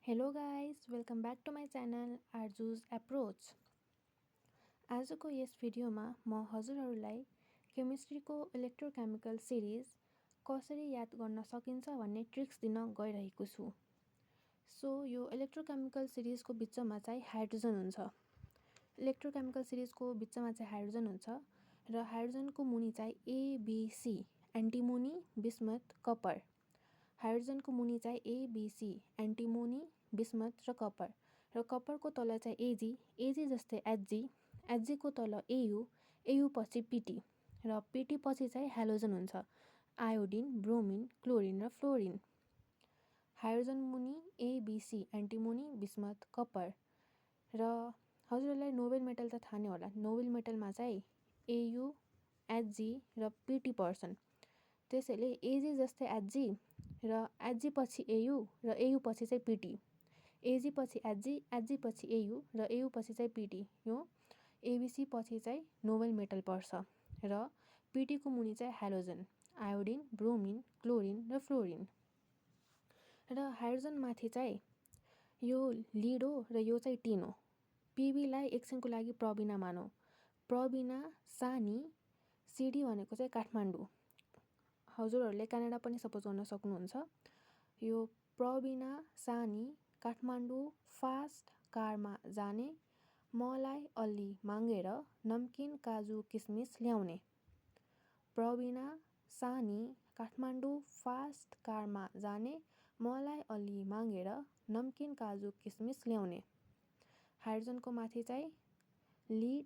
Hello guys, welcome back to my channel Arju's approach. आजको यस भिडियोमा म हजुरहरूलाई केमिस्ट्रीको इलेक्ट्रोकेमिकल सिरिज कसरी याद गर्न सकिन्छ भन्ने ट्रिक्स दिन गइरहेको छु। सो यो इलेक्ट्रोकेमिकल सिरिजको बिचमा चाहिँ हाइड्रोजन हुन्छ। इलेक्ट्रोकेमिकल सिरिजको बिचमा चाहिँ हाइड्रोजन हुन्छ र हाइड्रोजनको मुनि चाहिँ एबिसी एन्टिमोनी, बिस्मथ, कपर। हाइड्रोजनको मुनि चाहिँ एबिसी एन्टिमोनी, बिस्मथ र कपर। र कपरको तल चाहिँ एजी जस्तै एचजीको तल एयु पछि पिटी र पिटी पछि चाहिँ हेलोजन हुन्छ, आयोडिन, ब्रोमिन, क्लोरिन र फ्लोरिन। हाइड्रोजन मुनि एबिसी एन्टिमोनी, बिस्मथ, कपर। र हजुरहरूलाई नोबेल मेटल त थाहा नै होला। नोबेल मेटलमा चाहिँ एयु, एचजी र पिटी पर्छन्। त्यसैले एजी जस्तै एचजी र एचजी पछि एयु र एयु पछि चाहिँ पिटी, एजी पछि एचजी पछि एयु र एयु पछि चाहिँ पिटी। यो एबिसी पछि चाहिँ नोबेल मेटल पर्छ र पिटीको मुनि चाहिँ हेलोजन, आयोडिन, ब्रोमिन, क्लोरिन र फ्लोरिन। र हाइड्रोजन माथि चाहिँ यो लिड हो र यो चाहिँ टिन हो। पिबीलाई एकछिनको लागि प्रबिना मानौँ। प्रबिना, सानी, सिडी भनेको चाहिँ काठमाडौँ। हजुरहरूले क्यानाडा पनि सपोज गर्न सक्नुहुन्छ। यो प्रबिना, सानी, काठमाडौँ फास्ट कारमा जाने, मलाई अलि मागेर नमकिन, काजु, किसमिस ल्याउने। प्रबिना, सानी, काठमाडौँ फास्ट कारमा जाने, मलाई अलि मागेर नमकिन, काजु, किसमिस ल्याउने। हाइड्रोजनको माथि चाहिँ lead,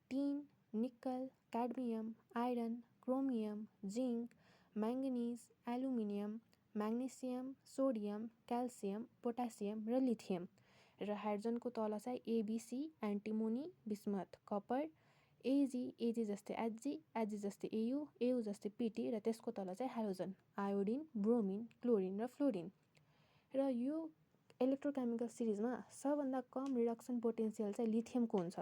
tin, nickel, cadmium, iron, chromium, zinc, manganese, aluminium, magnesium, sodium, calcium, potassium र लिथियम। र हाइड्रोजनको तल चाहिँ ABC antimony, bismuth, copper, Ag जस्तै एचजी जस्तै एयु जस्तै पिटी र त्यसको तल चाहिँ हेलोजन, आयोडिन, ब्रोमिन, क्लोरिन र फ्लोरिन। र यो इलेक्ट्रोकेमिकल सिरिजमा सबभन्दा कम रिडक्सन पोटेन्सियल चाहिँ लिथियमको हुन्छ।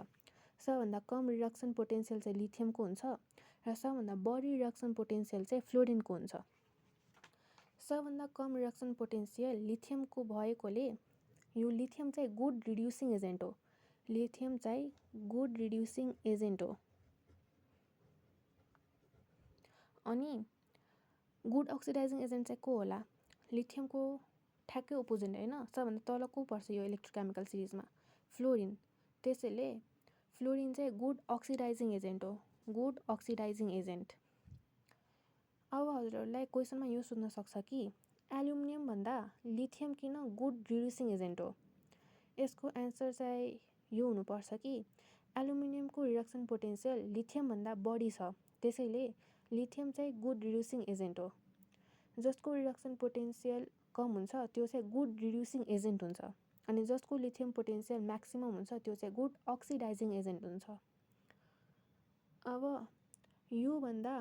सबभन्दा कम रिडक्सन पोटेन्सियल चाहिँ लिथियमको हुन्छ र सबभन्दा बढी रिडक्सन पोटेन्सियल चाहिँ फ्लोरिनको हुन्छ। सबभन्दा कम रिडक्सन पोटेन्सियल लिथियमको भएकोले यो लिथियम चाहिँ गुड रिड्युसिङ एजेन्ट हो। लिथियम चाहिँ गुड रिड्युसिङ एजेन्ट हो। अनि गुड अक्सिडाइजिङ एजेन्ट चाहिँ को होला? लिथियमको ठ्याक्कै ओपोजिट होइन। सबभन्दा तल को पर्छ यो इलेक्ट्रोकेमिकल सिरिजमा? फ्लोरिन। त्यसैले फ्लोरिन चाहिँ गुड अक्सिडाइजिङ एजेन्ट हो। Good oxidising agent. अब हजुरहरूलाई क्वेसनमा यो सोध्न सक्छ कि एल्युमिनियम भन्दा लिथियम किन गुड रिड्युसिङ एजेन्ट हो? यसको एन्सर चाहिँ यो हुनुपर्छ कि एल्युमिनियमको रिडक्सन पोटेन्सियल लिथियमभन्दा बढी छ। त्यसैले लिथियम चाहिँ गुड रिड्युसिङ एजेन्ट हो। जसको रिडक्सन पोटेन्सियल कम हुन्छ त्यो चाहिँ गुड रिड्युसिङ एजेन्ट हुन्छ। अनि जसको लिथियम पोटेन्सियल म्याक्सिमम हुन्छ त्यो चाहिँ गुड अक्सिडाइजिङ एजेन्ट हुन्छ। अब योभन्दा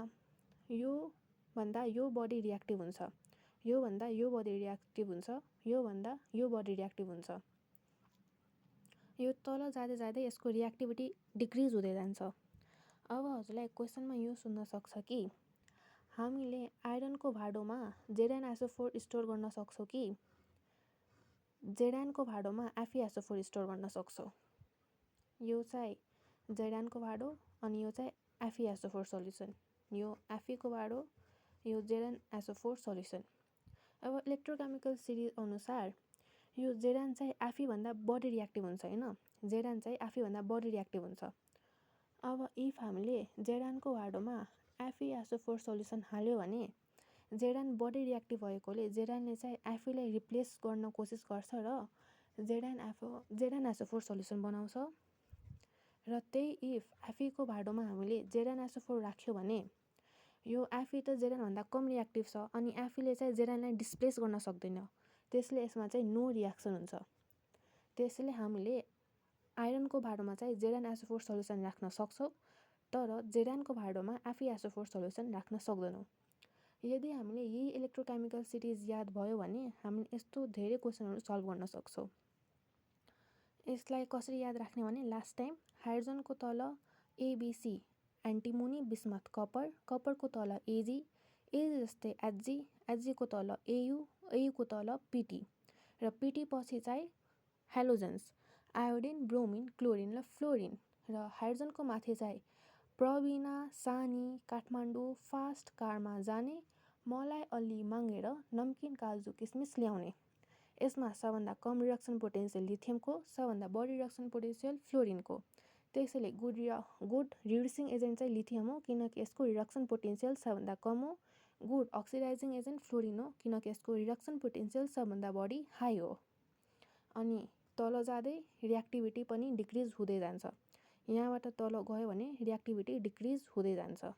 यो बढी रियाक्टिभ हुन्छ, योभन्दा यो बढी रियाक्टिभ हुन्छ, योभन्दा यो बढी रियाक्टिभ हुन्छ। यो तल जाँदै जाँदै यसको रियाक्टिभिटी डिक्रिज हुँदै जान्छ। अब हजुरलाई क्वेसनमा यो सोध्न सक्छ कि हामीले आइरनको भाँडोमा ZnSO4 स्टोर गर्न सक्छौँ कि जेडानको भाँडोमा FeSO4 स्टोर गर्न सक्छौँ? यो चाहिँ जेडानको भाँडो अनि यो चाहिँ FeSO4 सल्युसन। यो Fe को भाँडो, यो ZnSO4 सल्युसन। अब इलेक्ट्रोकेमिकल सिरिज अनुसार यो जेडान चाहिँ Fe भन्दा बढी रियाक्टिभ हुन्छ होइन। जेडान चाहिँ Fe भन्दा बढी रियाक्टिभ हुन्छ। अब इफ हामीले जेडानको भाँडोमा FeSO4 सल्युसन हाल्यो भने जेडान बढी रियाक्टिभ भएकोले जेडानले चाहिँ Feलाई रिप्लेस गर्न कोसिस गर्छ र ZnSO4 सल्युसन बनाउँछ। र त्यही इफ Fe को भाँडोमा हामीले ZnSO4 राख्यो भने यो Fe त जेडानभन्दा कम रियाक्टिभ छ अनि Feले चाहिँ जेडानलाई डिस्प्लेस गर्न सक्दैन। त्यसले यसमा चाहिँ नो रियाक्सन हुन्छ। त्यसैले हामीले आइरनको भाँडोमा चाहिँ ZnSO4 सल्युसन राख्न सक्छौँ तर जेडानको भाँडोमा FeSO4 सल्युसन राख्न सक्दैनौँ। यदि हामीले यही इलेक्ट्रोकेमिकल सिरिज याद भयो भने हामीले यस्तो धेरै क्वेसनहरू सल्भ गर्न सक्छौँ। यसलाई कसरी याद राख्ने भने लास्ट टाइम हाइड्रोजनको तल एबिसी एन्टिमोनी, बिस्मथ, कपर, कपरको तल एजी जस्तै एचजी को तल एयुको तल पिटी र पिटी पछि चाहिँ हेलोजन्स आयोडिन, ब्रोमिन, क्लोरिन र फ्लोरिन। र हाइड्रोजनको माथि चाहिँ प्रवीणा, सानी, काठमाडौँ फास्ट कारमा जाने, मलाई अलि मागेर नमकिन काजु किसमिस ल्याउने। यसमा सबभन्दा कम रिडक्सन पोटेन्सियल लिथियमको, सबभन्दा बढी रिडक्सन पोटेन्सियल फ्लोरिनको। त्यसैले गुड रिड्युसिङ एजेन्ट चाहिँ लिथियम हो किनकि यसको रिडक्सन पोटेन्सियल सबभन्दा कम हो। गुड अक्सिडाइजिङ एजेन्ट फ्लोरिन हो किनकि यसको रिडक्सन पोटेन्सियल सबभन्दा बढी हाई हो। अनि तल जाँदै रियाक्टिभिटी पनि डिक्रिज हुँदै जान्छ। यहाँबाट तल गयो भने रियाक्टिभिटी डिक्रिज हुँदै जान्छ।